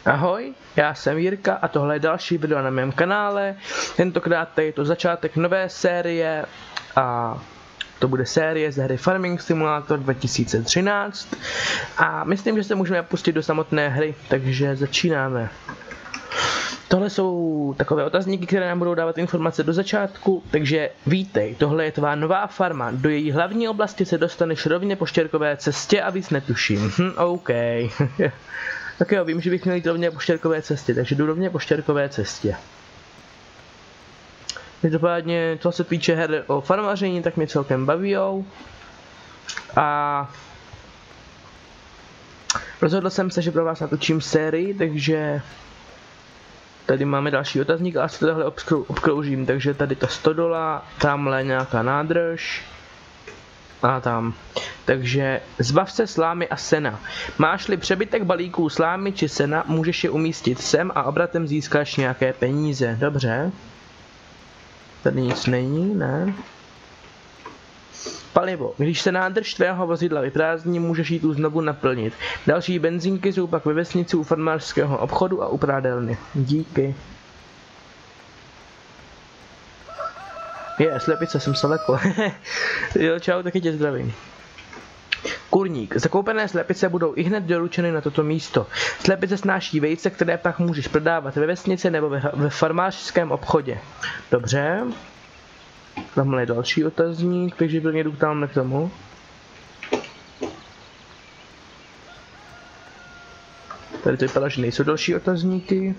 Ahoj, já jsem Jirka a tohle je další video na mém kanále. Tentokrát je to začátek nové série a to bude série z hry Farming Simulator 2013. A myslím, že se můžeme pustit do samotné hry, takže začínáme. Tohle jsou takové otazníky, které nám budou dávat informace do začátku, takže vítej, tohle je tvá nová farma. Do její hlavní oblasti se dostaneš rovně po štěrkové cestě a víc netuším. OK. Tak jo, vím, že bych měl jít rovně po štěrkové cestě, takže jdu rovně po štěrkové cestě. Každopádně, co se týče her o farmaření, tak mě celkem bavíjou. A rozhodl jsem se, že pro vás natočím sérii, takže tady máme další otazník a asi to tohle obkroužím, takže tady ta stodola, tamhle nějaká nádrž a tam. Takže zbav se slámy a sena. Máš-li přebytek balíků slámy či sena, můžeš je umístit sem a obratem získáš nějaké peníze. Dobře. Tady nic není, ne? Palivo. Když se nádrž tvého vozidla vyprázdní, můžeš ji tu znovu naplnit. Další benzínky jsou pak ve vesnici u farmářského obchodu a u prádelny. Díky. Slepice, jsem se lekl. Jo, čau, taky tě zdravím. Kurník. Zakoupené slepice budou ihned doručeny na toto místo. Slepice snáší vejce, které pak můžeš prodávat ve vesnici nebo ve farmářském obchodě. Dobře. Tamhle je další otazník, takže jdu tamhle k tomu. Tady to vypadá, že nejsou další otazníky.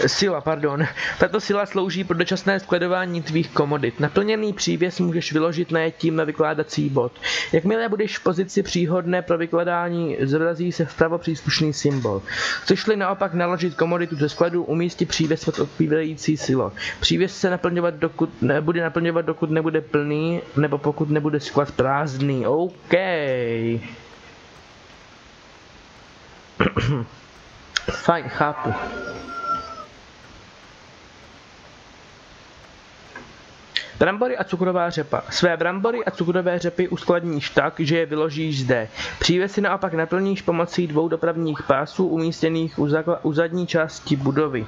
Sila, pardon. Tato sila slouží pro dočasné skladování tvých komodit. Naplněný přívěs můžeš vyložit najetím na vykládací bod. Jakmile budeš v pozici příhodné pro vykladání, zobrazí se vpravo příslušný symbol. Chceš-li naopak naložit komoditu do skladu, umístí přívěs pod odpovídající silo. Přívěs se bude naplňovat, dokud nebude plný, nebo pokud nebude sklad prázdný. OK. Fajn, chápu. Brambory a cukrová řepa. Své brambory a cukrové řepy uskladníš tak, že je vyložíš zde. Přívěsy naopak naplníš pomocí dvou dopravních pásů umístěných u zadní části budovy.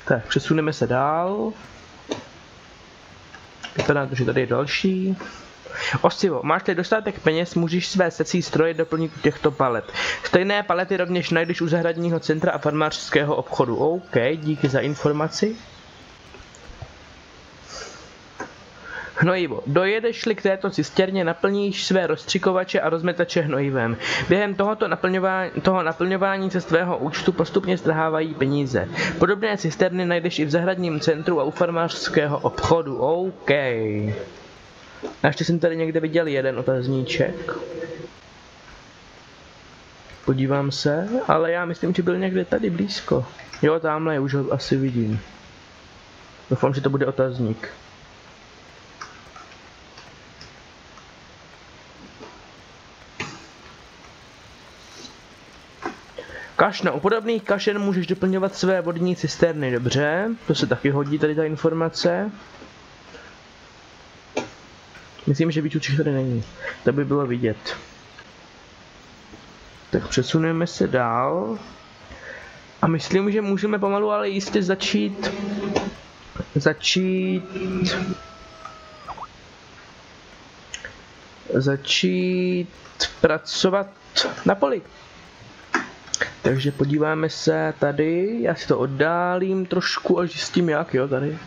Tak, přesuneme se dál. Vypadá to, že tady je další. Osivo. Máš-li dostatek peněz, můžeš své secí stroje doplnit u těchto palet. Stejné palety rovněž najdeš u zahradního centra a farmářského obchodu. OK, díky za informaci. Hnojivo. Dojedeš-li k této cisterně, naplníš své rozstřikovače a rozmetače hnojivem. Během toho naplňování se z tvého účtu postupně strhávají peníze. Podobné cisterny najdeš i v zahradním centru a u farmářského obchodu. OK. A ještě jsem tady někde viděl jeden otazníček. Podívám se, ale já myslím, že byl někde tady blízko. Jo, tamhle už ho asi vidím. Doufám, že to bude otazník. Kašna. U podobných kašen můžeš doplňovat své vodní cisterny, dobře. To se taky hodí tady ta informace. Myslím, že víc určitě tady není. To by bylo vidět. Tak přesuneme se dál. A myslím, že můžeme pomalu, ale jistě začít pracovat na poli. Takže podíváme se tady. Já si to oddálím trošku a zjistím jak, jo, tady.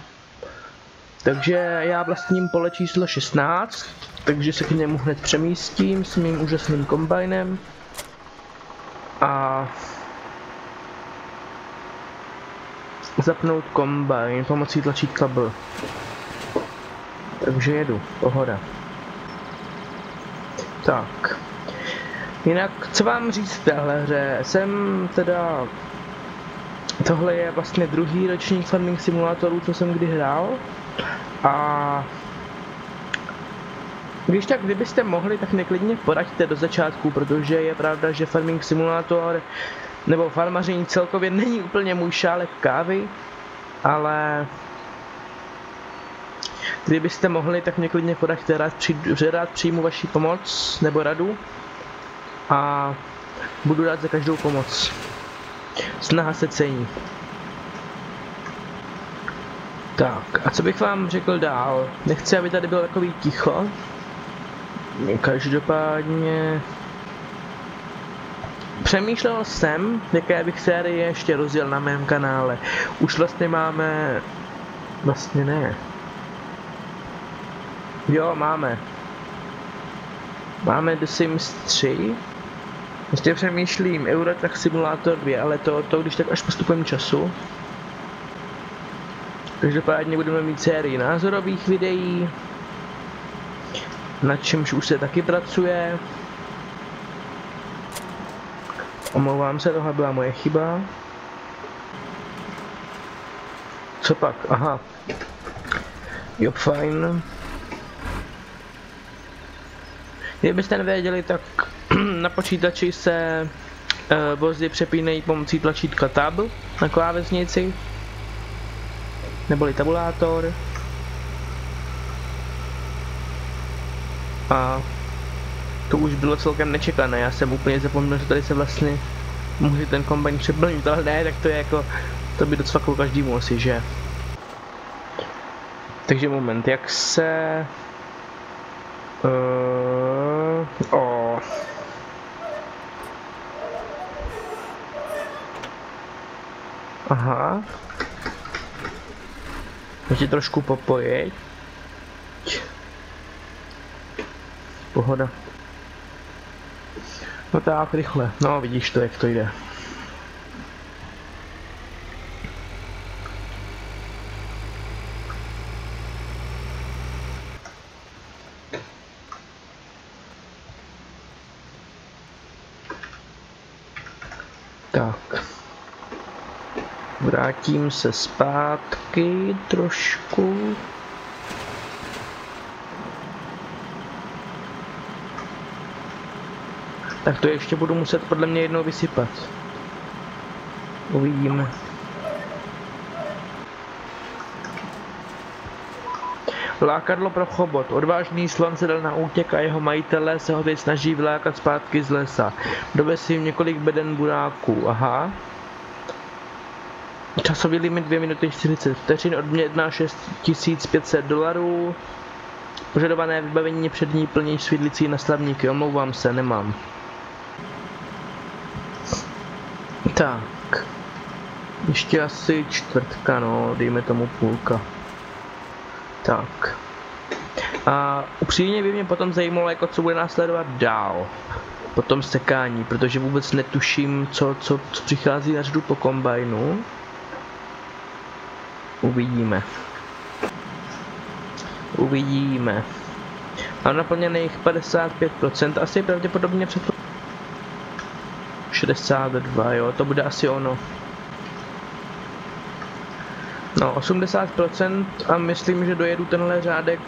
Takže já vlastním pole číslo 16, takže se k němu hned přemístím s mým úžasným kombajnem. A zapnout kombajn pomocí tlačítka B. Takže jedu, pohoda. Tak. Jinak, co vám říct v téhle hře? Tohle je vlastně druhý ročník Farming Simulatorů, co jsem kdy hrál. A když tak, kdybyste mohli, tak mě klidně poraďte do začátku, protože je pravda, že Farming Simulator nebo farmaření celkově není úplně můj šálek kávy, ale kdybyste mohli, tak mě klidně poraďte, rád přijmu vaši pomoc nebo radu. a budu rád za každou pomoc. Snaha se cení. Tak, a co bych vám řekl dál? Nechci, aby tady bylo takový ticho. Každopádně... Přemýšlel jsem, jaké bych série ještě rozjel na mém kanále. Už vlastně máme... Vlastně ne. Jo, máme. Máme The Sims 3. Ještě přemýšlím Euro Truck Simulator 2, ale to když tak až postupem času. Každopádně budeme mít sérii názorových videí, na čemž už se taky pracuje. Omlouvám se, tohle byla moje chyba. Co pak? Aha. Jo, fajn. Kdybyste nevěděli, tak na počítači se vozy přepínají pomocí tlačítka Tab na klávesnici, neboli tabulátor. A to už bylo celkem nečekané, já jsem úplně zapomněl, že tady se vlastně může ten kombajn přeplnit, ale ne, tak to je jako, to by docvaklo každému asi, že? Takže moment, jak se... Aha. Ještě trošku popojit. Pohoda. No tak, rychle. No, vidíš to, jak to jde. Tak. Vrátím se zpátky trošku. Tak to ještě budu muset podle mě jednou vysypat. Uvidíme. Lákadlo pro chobot. Odvážný slon se dal na útěk a jeho majitelé se ho teď snaží vylákat zpátky z lesa. Dovez jim několik beden buráků. Aha. Časový limit 2 minuty 40 vteřin, odměna $6500. Požadované vybavení přední plnění svídlicí na slavníky. Omlouvám se, nemám. Tak. Ještě asi čtvrtka, no, dejme tomu půlka. Tak. A upřímně by mě potom zajímalo, jako co bude následovat dál. Po tom sekání, protože vůbec netuším, co přichází na řadu po kombajnu. Uvidíme. Mám naplněných 55%, asi pravděpodobně před 62, jo, to bude asi ono. No, 80% a myslím, že dojedu tenhle řádek,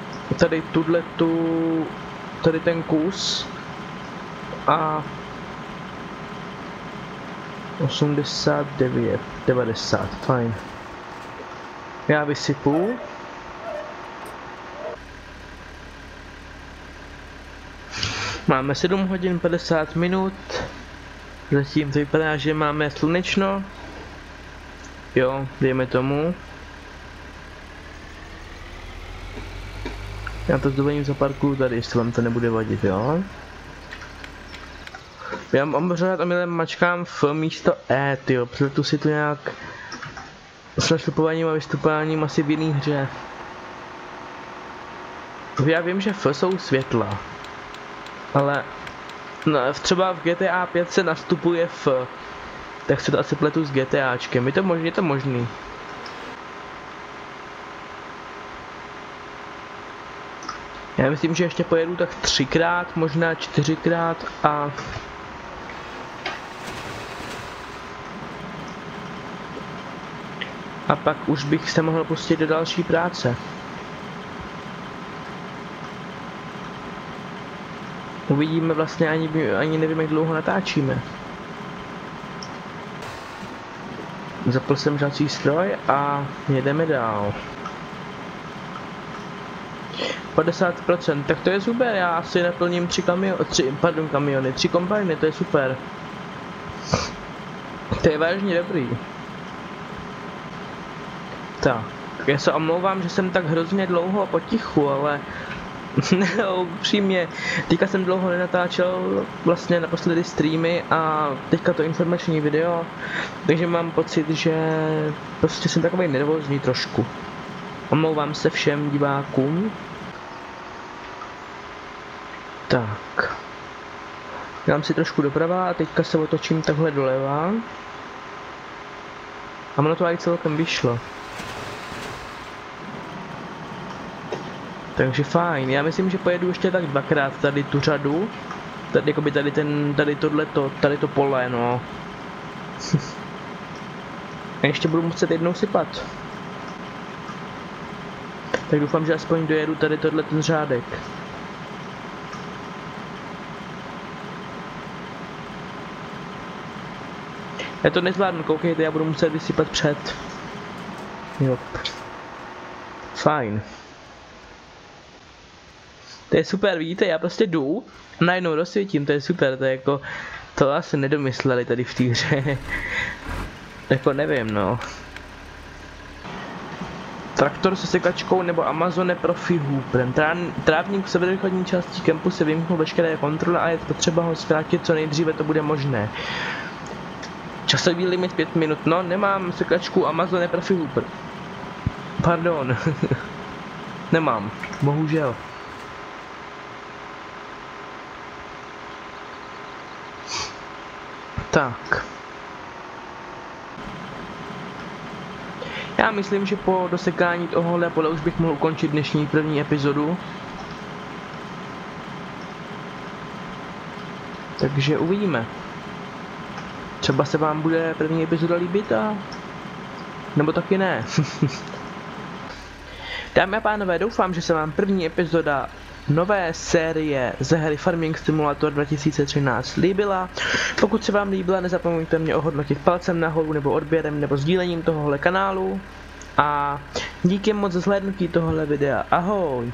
tady ten kus a 89, 90, fajn. Já vysypu. Máme 7 hodin 50 minut. Zatím to vypadá, že máme slunečno. Jo, dejme tomu. Já to s dovolením zaparkuju tady, jestli vám to nebude vadit, jo. Já mám pořád omylem mačkám F místo E, tyjo, přiletu si tu nějak s našlupováním a vystupováním asi v jiný hře. Já vím, že F jsou světla, ale no, třeba v GTA 5 se nastupuje F, tak se to asi pletu s GTAčkem, je to možný. Já myslím, že ještě pojedu tak 3krát, možná 4krát a pak už bych se mohl pustit do další práce. Uvidíme, vlastně ani nevím, jak dlouho natáčíme. Zapl jsem žací stroj a jedeme dál. 50%, tak to je super, já si naplním 3 kamiony, 3 kombajny, to je super. To je vážně dobrý. Tak, já se omlouvám, že jsem tak hrozně dlouho potichu, ale upřímně, teďka jsem dlouho nenatáčel vlastně naposledy streamy a teďka to informační video, takže mám pocit, že prostě jsem takovej nervózní trošku. Omlouvám se všem divákům. Tak. Dám si trošku doprava a teďka se otočím takhle doleva. A ono to i celkem vyšlo. Takže fajn, já myslím, že pojedu ještě tak 2krát tady tu řadu. Tady jakoby tady to pole, no. A ještě budu muset jednou sypat. Tak doufám, že aspoň dojedu tady ten řádek. Já to nezvládnu, koukejte, já budu muset vysypat před. Jo. Fajn. To je super, vidíte, já prostě jdu a najednou rozsvítím, to je super, to je jako, to asi nedomysleli tady v té hře. Jako nevím, no. Traktor se sekačkou nebo Amazone Profi Hooperem. Trávník v severovýchodní části kempu se vymknul veškeré kontrole a je potřeba ho zkrátit co nejdříve to bude možné. Časový limit 5 minut, no nemám sekačku Amazone Profi Hooper. Pardon. Nemám, bohužel. Tak. Já myslím, že po dosekání tohohle pole už bych mohl ukončit dnešní první epizodu. Takže uvidíme. Třeba se vám bude první epizoda líbit a... nebo taky ne. Dámy a pánové, doufám, že se vám první epizoda nové série ze hry Farming Simulator 2013 líbila. Pokud se vám líbila, nezapomeňte mě ohodnotit palcem nahoru nebo odběrem nebo sdílením tohohle kanálu. A díky moc za zhlédnutí tohohle videa. Ahoj!